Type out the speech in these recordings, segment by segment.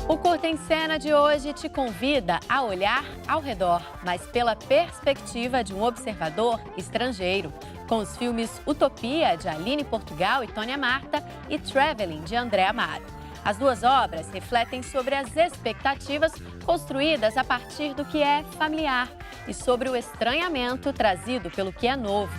O Curta em Cena de hoje te convida a olhar ao redor, mas pela perspectiva de um observador estrangeiro, com os filmes Utopia, de Aline Portugal e Tônia Marta, e Traveling, de André Amaro. As duas obras refletem sobre as expectativas construídas a partir do que é familiar e sobre o estranhamento trazido pelo que é novo.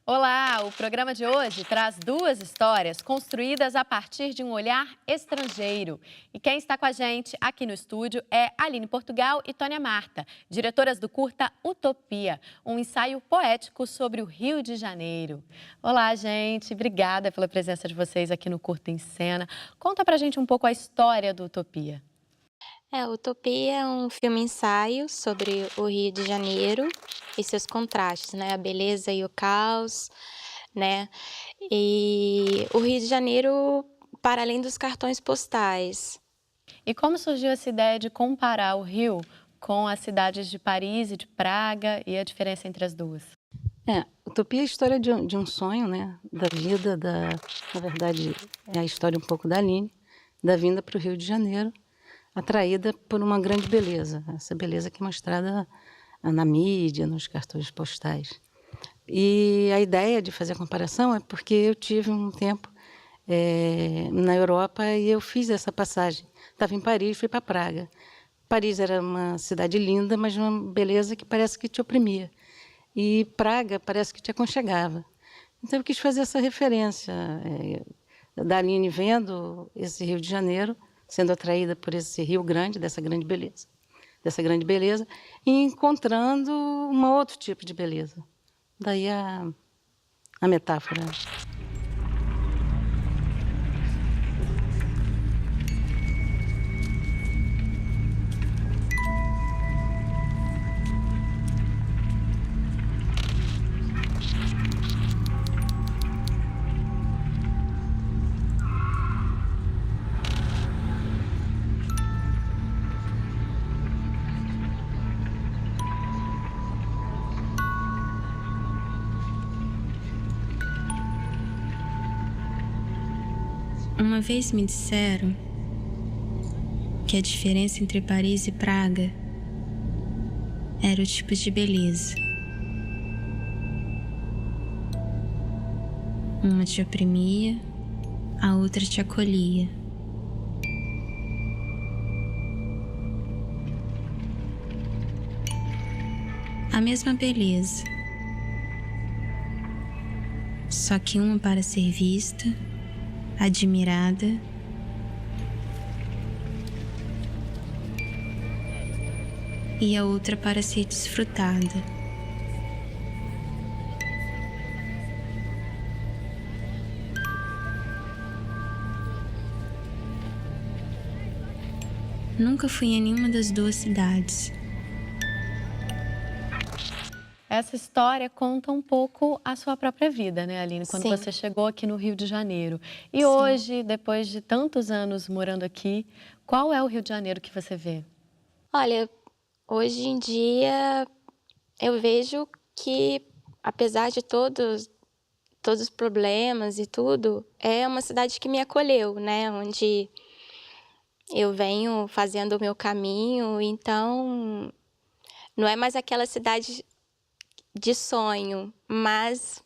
Olá! O programa de hoje traz duas histórias construídas a partir de um olhar estrangeiro. E quem está com a gente aqui no estúdio é Aline Portugal e Tônia Marta, diretoras do curta Utopia, um ensaio poético sobre o Rio de Janeiro. Olá, gente! Obrigada pela presença de vocês aqui no Curta em Cena. Conta pra gente um pouco a história do Utopia. Utopia é um filme-ensaio sobre o Rio de Janeiro e seus contrastes, né, a beleza e o caos, né, e o Rio de Janeiro para além dos cartões postais. E como surgiu essa ideia de comparar o Rio com as cidades de Paris e de Praga e a diferença entre as duas? Utopia é a história de um sonho, né, da vida, na verdade, é a história um pouco da Aline, da vinda para o Rio de Janeiro, atraída por uma grande beleza, essa beleza que é mostrada na mídia, nos cartões postais. E a ideia de fazer a comparação é porque eu tive um tempo na Europa e eu fiz essa passagem. Estava em Paris, fui para Praga. Paris era uma cidade linda, mas uma beleza que parece que te oprimia. E Praga parece que te aconchegava. Então eu quis fazer essa referência da Aline vendo esse Rio de Janeiro, sendo atraída por esse Rio Grande, dessa grande beleza, e encontrando um outro tipo de beleza. Daí a metáfora. Uma vez me disseram que a diferença entre Paris e Praga era o tipo de beleza. Uma te oprimia, a outra te acolhia. A mesma beleza, só que uma para ser vista, admirada, e a outra para ser desfrutada. Nunca fui em nenhuma das duas cidades. Essa história conta um pouco a sua própria vida, né, Aline? Quando Sim. você chegou aqui no Rio de Janeiro. E Sim. hoje, depois de tantos anos morando aqui, qual é o Rio de Janeiro que você vê? Olha, hoje em dia eu vejo que, apesar de todos os problemas e tudo, é uma cidade que me acolheu, né, onde eu venho fazendo o meu caminho, então não é mais aquela cidade de sonho, mas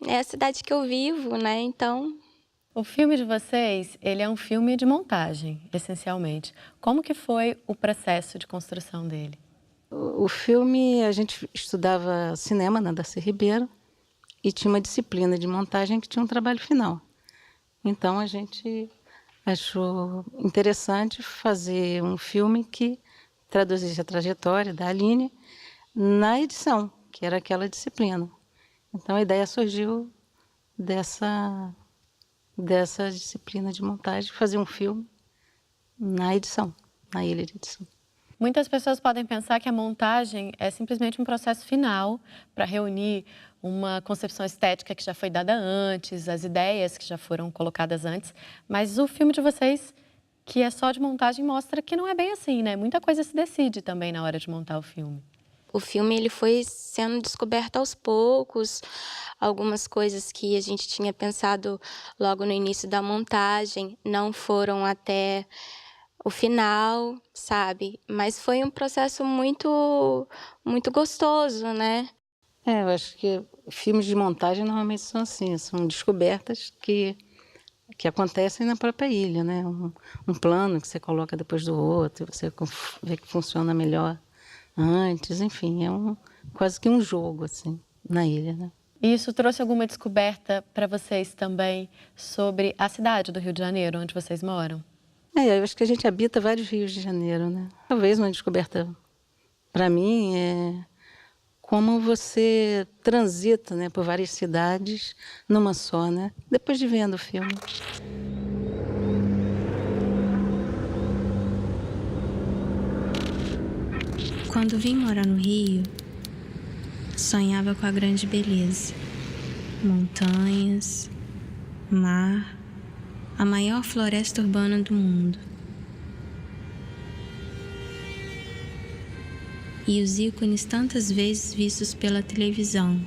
é a cidade que eu vivo, né, então... O filme de vocês, ele é um filme de montagem, essencialmente. Como que foi o processo de construção dele? O filme, a gente estudava cinema na Darcy Ribeiro e tinha uma disciplina de montagem que tinha um trabalho final. Então a gente achou interessante fazer um filme que traduzisse a trajetória da Aline na edição, que era aquela disciplina. Então a ideia surgiu dessa disciplina de montagem, fazer um filme na edição, na ilha de edição. Muitas pessoas podem pensar que a montagem é simplesmente um processo final para reunir uma concepção estética que já foi dada antes, as ideias que já foram colocadas antes, mas o filme de vocês que é só de montagem mostra que não é bem assim, né? Muita coisa se decide também na hora de montar o filme. O filme ele foi sendo descoberto aos poucos, algumas coisas que a gente tinha pensado logo no início da montagem não foram até o final, sabe? Mas foi um processo muito gostoso, né? Eu acho que filmes de montagem normalmente são assim, são descobertas que acontecem na própria ilha, né? Um plano que você coloca depois do outro, você vê que funciona melhor antes, enfim, quase que um jogo, assim, na ilha, né? E isso trouxe alguma descoberta para vocês também sobre a cidade do Rio de Janeiro, onde vocês moram? Eu acho que a gente habita vários rios de janeiro, né? Talvez uma descoberta para mim é como você transita, né, por várias cidades numa só, né? Depois de vendo o filme. Quando vim morar no Rio, sonhava com a grande beleza. Montanhas, mar, a maior floresta urbana do mundo. E os ícones tantas vezes vistos pela televisão.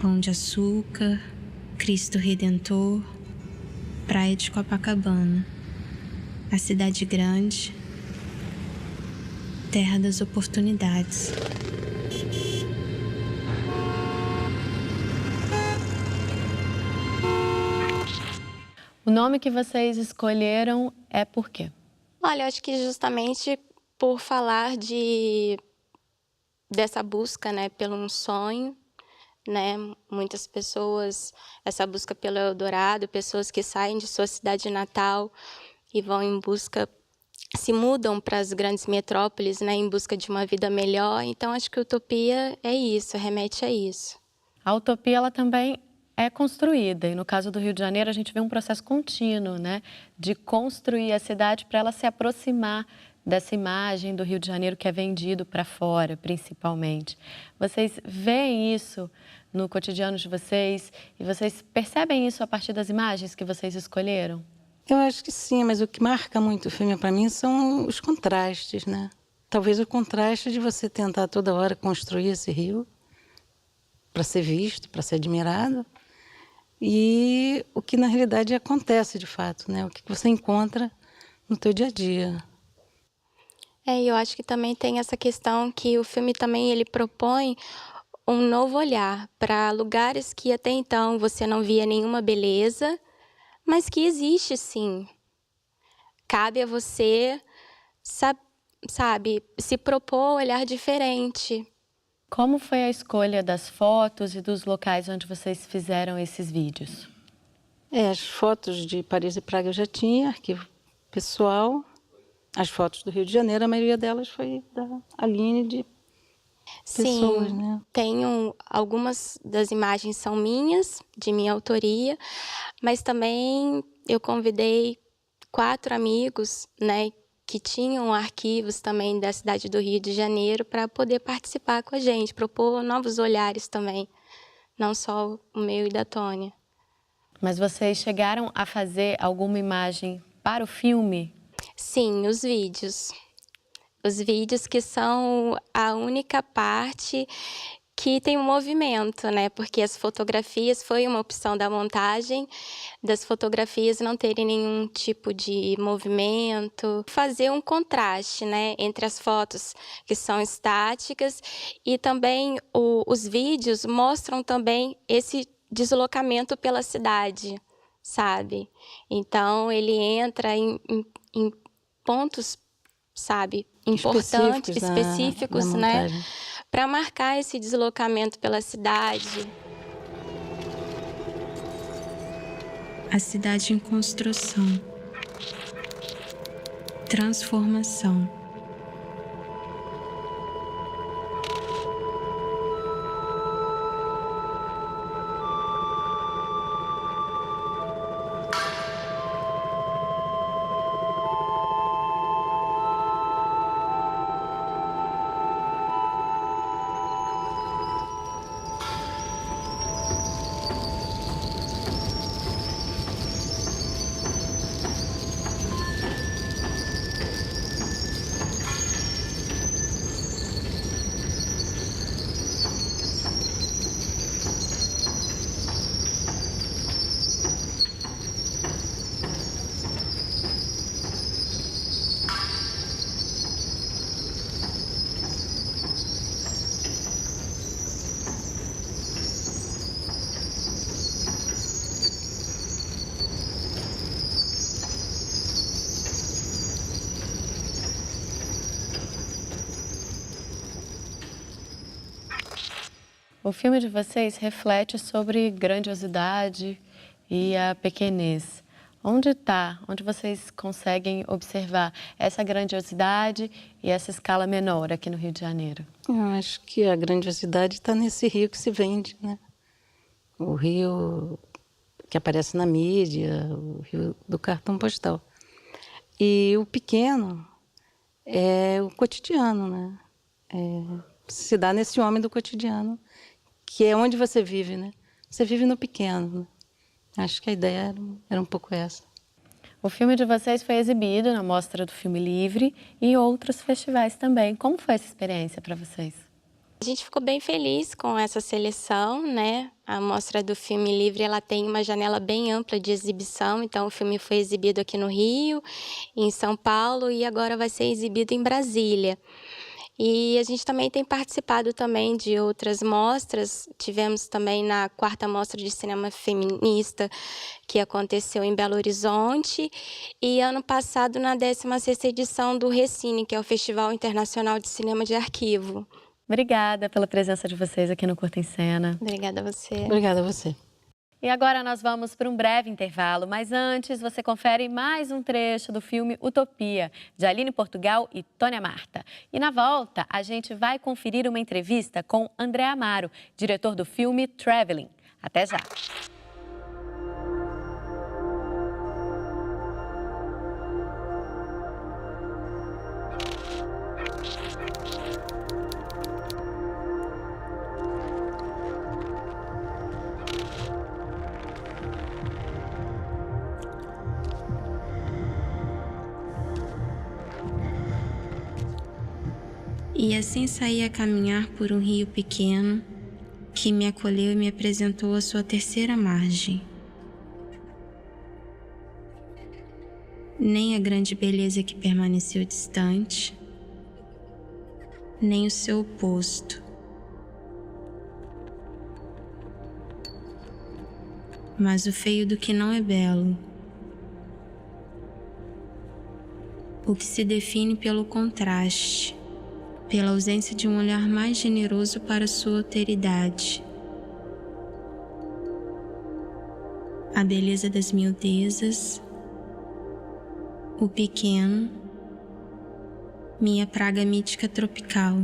Pão de Açúcar, Cristo Redentor, Praia de Copacabana, a cidade grande, terra das oportunidades. O nome que vocês escolheram é por quê? Olha, eu acho que justamente por falar dessa busca, né, pelo um sonho, né? Muitas pessoas, essa busca pelo Eldorado, pessoas que saem de sua cidade natal e vão em busca, se mudam para as grandes metrópoles, né, em busca de uma vida melhor. Então, acho que utopia é isso, remete a isso. A utopia, ela também é construída, e no caso do Rio de Janeiro a gente vê um processo contínuo, né, de construir a cidade para ela se aproximar dessa imagem do Rio de Janeiro que é vendido para fora, principalmente. Vocês veem isso no cotidiano de vocês e vocês percebem isso a partir das imagens que vocês escolheram? Eu acho que sim, mas o que marca muito o filme para mim são os contrastes, né? Talvez o contraste de você tentar toda hora construir esse rio para ser visto, para ser admirado, e o que na realidade acontece de fato, né? O que você encontra no teu dia a dia. E eu acho que também tem essa questão que o filme também ele propõe um novo olhar para lugares que até então você não via nenhuma beleza, mas que existe sim. Cabe a você, sabe, se propor olhar diferente. Como foi a escolha das fotos e dos locais onde vocês fizeram esses vídeos? As fotos de Paris e Praga eu já tinha, arquivo pessoal. As fotos do Rio de Janeiro, a maioria delas foi da Aline, de pessoas, Sim, né? tenho algumas das imagens são minhas, de minha autoria, mas também eu convidei 4 amigos, né, que tinham arquivos também da cidade do Rio de Janeiro para poder participar com a gente, propor novos olhares também, não só o meu e da Tônia. Mas vocês chegaram a fazer alguma imagem para o filme? Sim, os vídeos. Os vídeos que são a única parte que tem um movimento, né? Porque as fotografias foi uma opção da montagem, das fotografias não terem nenhum tipo de movimento. Fazer um contraste, né? Entre as fotos que são estáticas e também os vídeos mostram também esse deslocamento pela cidade, sabe? Então, ele entra em pontos, sabe, importantes, específicos, né, para marcar esse deslocamento pela cidade. A cidade em construção, transformação. O filme de vocês reflete sobre grandiosidade e a pequenez. Onde vocês conseguem observar essa grandiosidade e essa escala menor aqui no Rio de Janeiro? Eu acho que a grandiosidade está nesse rio que se vende, né? O rio que aparece na mídia, o rio do cartão postal. E o pequeno é o cotidiano, né? Se dá nesse homem do cotidiano, que é onde você vive, né? Você vive no pequeno, né? Acho que a ideia era um pouco essa. O filme de vocês foi exibido na Mostra do Filme Livre e em outros festivais também. Como foi essa experiência para vocês? A gente ficou bem feliz com essa seleção, né? A Mostra do Filme Livre, ela tem uma janela bem ampla de exibição, então o filme foi exibido aqui no Rio, em São Paulo e agora vai ser exibido em Brasília. E a gente também tem participado também de outras mostras. Tivemos também na 4ª Mostra de Cinema Feminista, que aconteceu em Belo Horizonte. E ano passado, na 16ª edição do Recine, que é o Festival Internacional de Cinema de Arquivo. Obrigada pela presença de vocês aqui no Curta em Cena. Obrigada a você. Obrigada a você. E agora nós vamos para um breve intervalo, mas antes você confere mais um trecho do filme Utopia, de Aline Portugal e Tônia Marta. E na volta, a gente vai conferir uma entrevista com André Amaro, diretor do filme Traveling. Até já! E assim saí a caminhar por um rio pequeno que me acolheu e me apresentou a sua terceira margem. Nem a grande beleza que permaneceu distante, nem o seu oposto. Mas o feio do que não é belo. O que se define pelo contraste, pela ausência de um olhar mais generoso para sua alteridade. A beleza das miudezas, o pequeno, minha praga mítica tropical.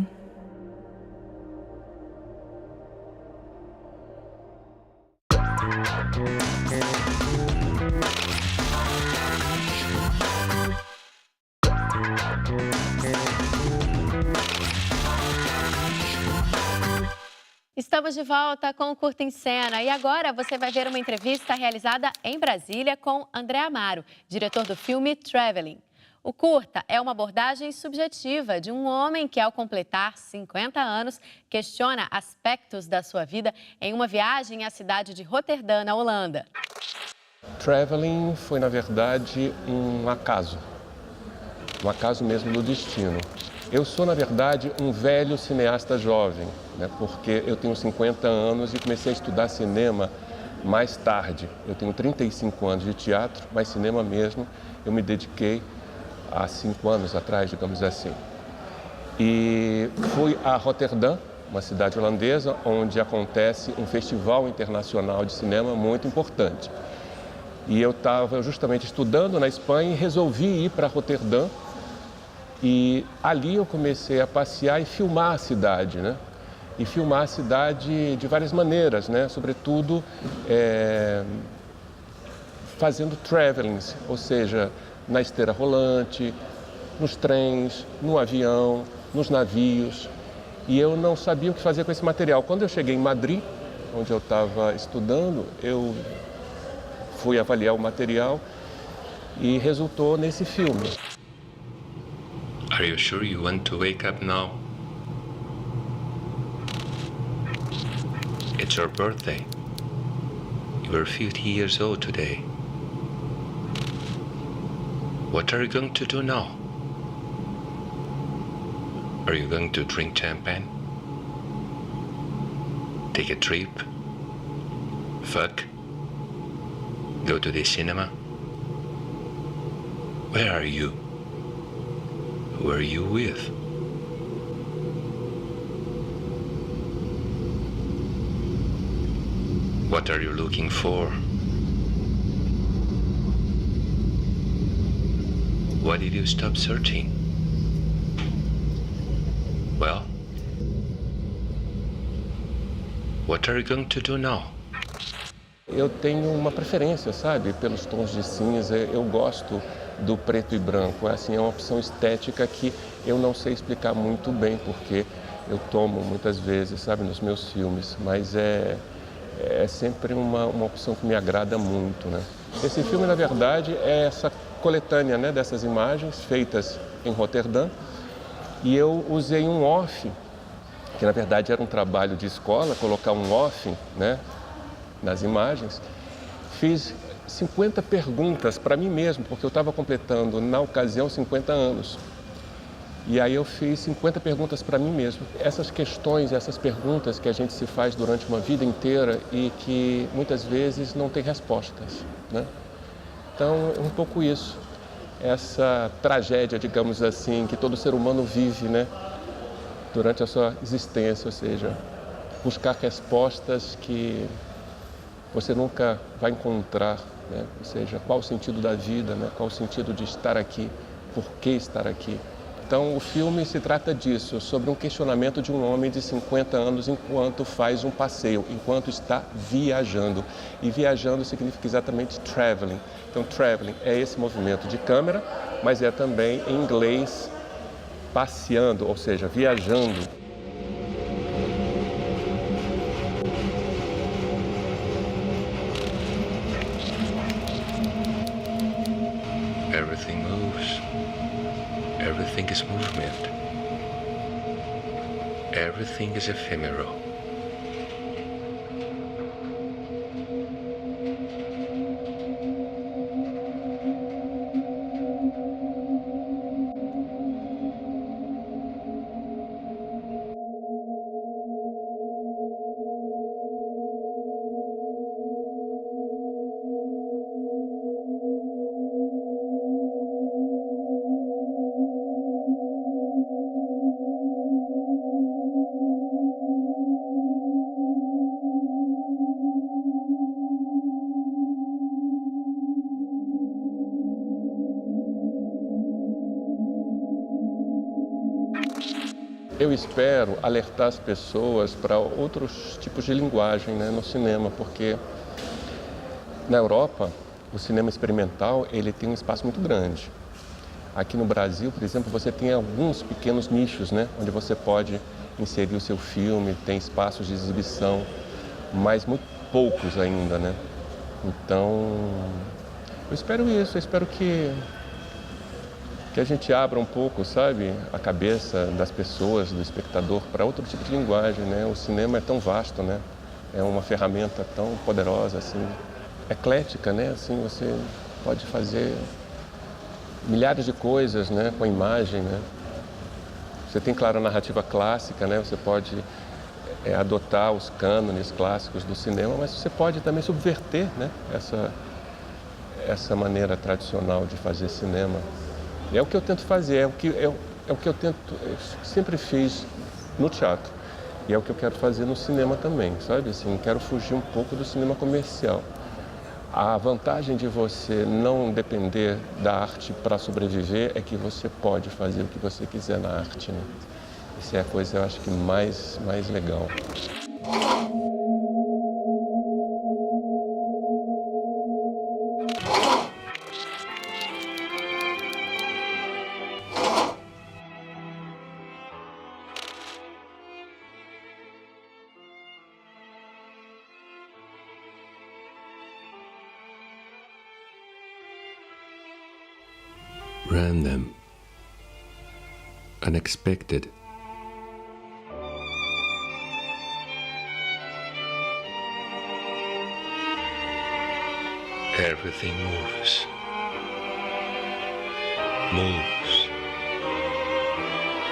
Estamos de volta com o Curta em Cena e agora você vai ver uma entrevista realizada em Brasília com André Amaro, diretor do filme Traveling. O curta é uma abordagem subjetiva de um homem que, ao completar 50 anos, questiona aspectos da sua vida em uma viagem à cidade de Roterdã, na Holanda. Traveling foi, na verdade, um acaso mesmo do destino. Eu sou, na verdade, um velho cineasta jovem, né, porque eu tenho 50 anos e comecei a estudar cinema mais tarde. Eu tenho 35 anos de teatro, mas cinema mesmo eu me dediquei há 5 anos atrás, digamos assim. E fui a Roterdã, uma cidade holandesa, onde acontece um festival internacional de cinema muito importante. E eu estava justamente estudando na Espanha e resolvi ir para Roterdã. E ali eu comecei a passear e filmar a cidade, né? E filmar a cidade de várias maneiras, né? Sobretudo fazendo travelings, ou seja, na esteira rolante, nos trens, no avião, nos navios. E eu não sabia o que fazer com esse material. Quando eu cheguei em Madrid, onde eu estava estudando, eu fui avaliar o material e resultou nesse filme. Are you sure you want to wake up now? It's your birthday. You are 50 years old today. What are you going to do now? Are you going to drink champagne? Take a trip? Fuck? Go to the cinema? Where are you? Who are you with? What are you looking for? Why did you stop searching? Well, what are you going to do now? Eu tenho uma preferência, sabe, pelos tons de cinza. Eu gosto do preto e branco. Assim, é uma opção estética que eu não sei explicar muito bem, porque eu tomo muitas vezes, sabe, nos meus filmes. Mas é sempre uma opção que me agrada muito, né? Esse filme, na verdade, é essa coletânea, né, dessas imagens feitas em Roterdã. E eu usei um off, que na verdade era um trabalho de escola, colocar um off, né, nas imagens. Fiz 50 perguntas para mim mesmo, porque eu estava completando, na ocasião, 50 anos. E aí eu fiz 50 perguntas para mim mesmo. Essas questões, essas perguntas que a gente se faz durante uma vida inteira e que muitas vezes não tem respostas, né? Então, é um pouco isso. Essa tragédia, digamos assim, que todo ser humano vive, né, durante a sua existência, ou seja, buscar respostas que você nunca vai encontrar, né? Ou seja, qual o sentido da vida, né? Qual o sentido de estar aqui, por que estar aqui. Então, o filme se trata disso, sobre um questionamento de um homem de 50 anos enquanto faz um passeio, enquanto está viajando. E viajando significa exatamente traveling. Então, traveling é esse movimento de câmera, mas é também, em inglês, passeando, ou seja, viajando. Everything moves. Everything is movement. Everything is ephemeral. Eu espero alertar as pessoas para outros tipos de linguagem, né, no cinema, porque na Europa o cinema experimental ele tem um espaço muito grande. Aqui no Brasil, por exemplo, você tem alguns pequenos nichos, né, onde você pode inserir o seu filme, tem espaços de exibição, mas muito poucos ainda, né? Então, eu espero isso, eu espero que a gente abra um pouco, sabe, a cabeça das pessoas, do espectador, para outro tipo de linguagem, né? O cinema é tão vasto, né? É uma ferramenta tão poderosa, assim, eclética, né? Assim, você pode fazer milhares de coisas, né, com a imagem, né? Você tem, claro, a narrativa clássica, né? Você pode adotar os cânones clássicos do cinema, mas você pode também subverter, né, essa maneira tradicional de fazer cinema. É o que eu tento fazer, é o que eu sempre fiz no teatro. E é o que eu quero fazer no cinema também, sabe? Assim, quero fugir um pouco do cinema comercial. A vantagem de você não depender da arte para sobreviver é que você pode fazer o que você quiser na arte, né? Essa é a coisa, eu acho que mais legal. Random. Unexpected. Everything moves. Moves.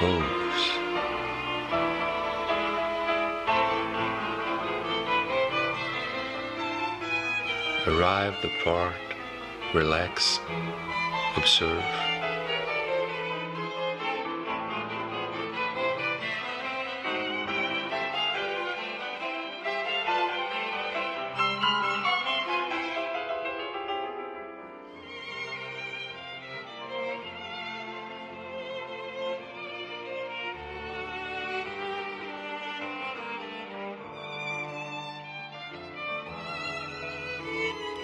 Moves. Arrive the part, relax, observe.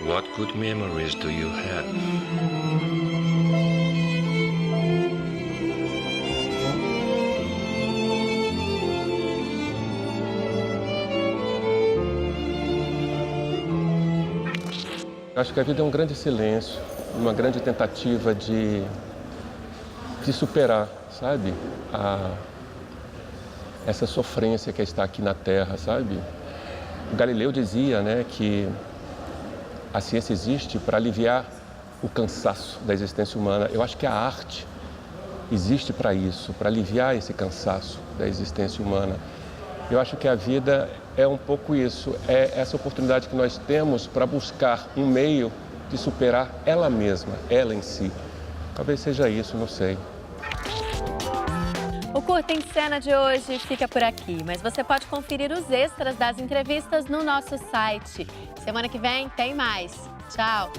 What good memories do you have? Acho que a vida é um grande silêncio, uma grande tentativa de superar, sabe? Essa sofrência que está aqui na Terra, sabe? O Galileu dizia, né, que a ciência existe para aliviar o cansaço da existência humana. Eu acho que a arte existe para isso, para aliviar esse cansaço da existência humana. Eu acho que a vida é um pouco isso, é essa oportunidade que nós temos para buscar um meio de superar ela mesma, ela em si. Talvez seja isso, não sei. O Curta em Cena de hoje fica por aqui, mas você pode conferir os extras das entrevistas no nosso site. Semana que vem tem mais. Tchau!